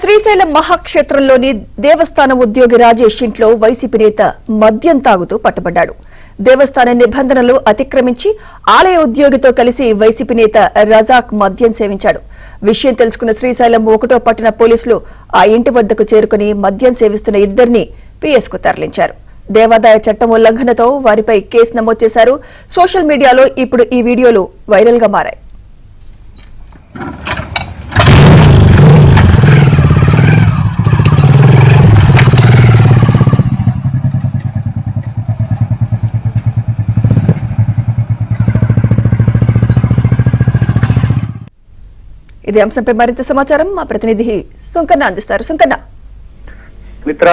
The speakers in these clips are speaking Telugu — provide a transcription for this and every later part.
శ్రీశైలం మహాక్షేత్రంలోని దేవస్థానం ఉద్యోగి రాజేష్ ఇంట్లో వైసీపీ నేత మద్యం తాగుతూ పట్టుబడ్డాడు. దేవస్థాన నిబంధనలు అతిక్రమించి ఆలయ ఉద్యోగితో కలిసి వైసీపీ నేత రజాక్ మద్యం సేవించాడు. విషయం తెలుసుకున్న శ్రీశైలం 1వ పట్టణ పోలీసులు ఆ ఇంటి వద్దకు చేరుకుని మద్యం సేవిస్తున్న ఇద్దరిని పీఎస్కు తరలించారు. దేవాదాయ చట్టం ఉల్లంఘనతో వారిపై కేసు నమోదు చేశారు. సోషల్ మీడియాలో ఇప్పుడు ఈ వీడియోలు వైరల్ గా మారాయి. ఇదే అంశంపై మరింత సమాచారం మా ప్రతినిధి సుంకన్న అందిస్తారు. సుంకన్న, మిత్ర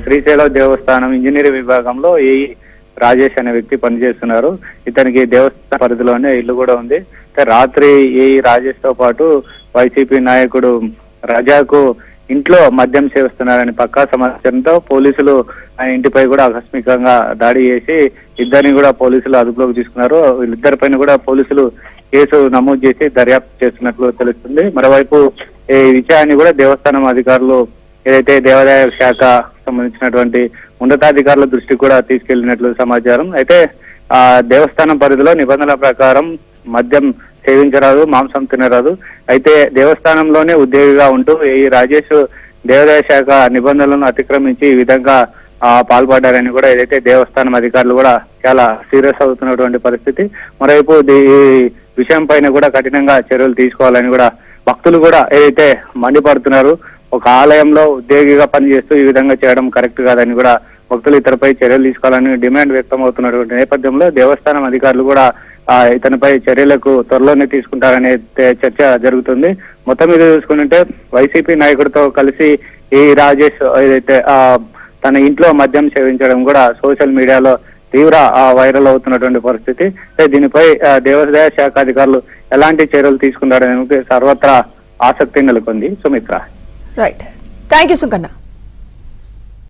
శ్రీశైలం దేవస్థానం ఇంజనీరింగ్ విభాగంలో ఈ రాజేష్ అనే వ్యక్తి పనిచేస్తున్నారు. ఇతనికి దేవస్థాన పరిధిలోనే ఇల్లు కూడా ఉంది. రాత్రి ఈ రాజేష్ తో పాటు వైసీపీ నాయకుడు రజాకు ఇంట్లో మద్యం సేవిస్తున్నారని పక్కా సమాచారంతో పోలీసులు ఆ ఇంటిపై కూడా ఆకస్మికంగా దాడి చేసి ఇద్దరిని కూడా పోలీసులు అదుపులోకి తీసుకున్నారు. వీళ్ళిద్దరిపైన కూడా పోలీసులు కేసు నమోదు చేసి దర్యాప్తు చేస్తున్నట్లు తెలుస్తుంది. మరోవైపు ఈ విషయాన్ని కూడా దేవస్థానం అధికారులు ఏదైతే దేవాదాయ శాఖ సంబంధించినటువంటి ఉన్నతాధికారుల దృష్టికి కూడా తీసుకెళ్లినట్లు సమాచారం. అయితే ఆ దేవస్థానం పరిధిలో నిబంధనల ప్రకారం మద్యం సేవించరాదు, మాంసం తినరాదు. అయితే దేవస్థానంలోనే ఉద్యోగిగా ఉంటూ ఈ రాజేష్ దేవాదాయ శాఖ నిబంధనలను అతిక్రమించి ఈ విధంగా పాల్పడ్డారని కూడా ఏదైతే దేవస్థానం అధికారులు కూడా చాలా సీరియస్ అవుతున్నటువంటి పరిస్థితి. మరోవైపు ఈ విషయం పైన కూడా కఠినంగా చర్యలు తీసుకోవాలని కూడా భక్తులు కూడా ఏదైతే మండిపడుతున్నారు. ఒక ఆలయంలో ఉద్యోగిగా పనిచేస్తూ ఈ విధంగా చేయడం కరెక్ట్ కాదని కూడా భక్తులు ఇతరపై చర్యలు తీసుకోవాలని డిమాండ్ వ్యక్తం అవుతున్నటువంటి నేపథ్యంలో దేవస్థానం అధికారులు కూడా ఇతనిపై చర్యలకు త్వరలోనే తీసుకుంటారనే చర్చ జరుగుతుంది. మొత్తం మీద చూసుకుంటే వైసీపీ నాయకుడితో కలిసి ఈ రాజేష్ ఏదైతే తన ఇంట్లో మద్యం సేవించడం కూడా సోషల్ మీడియాలో తీవ్ర వైరల్ అవుతున్నటువంటి పరిస్థితి. దీనిపై దేవాదాయ శాఖ అధికారులు ఎలాంటి చర్యలు తీసుకుంటారనే సర్వత్రా ఆసక్తి నెలకొంది. Sumitra. Right, thank you Sukanya.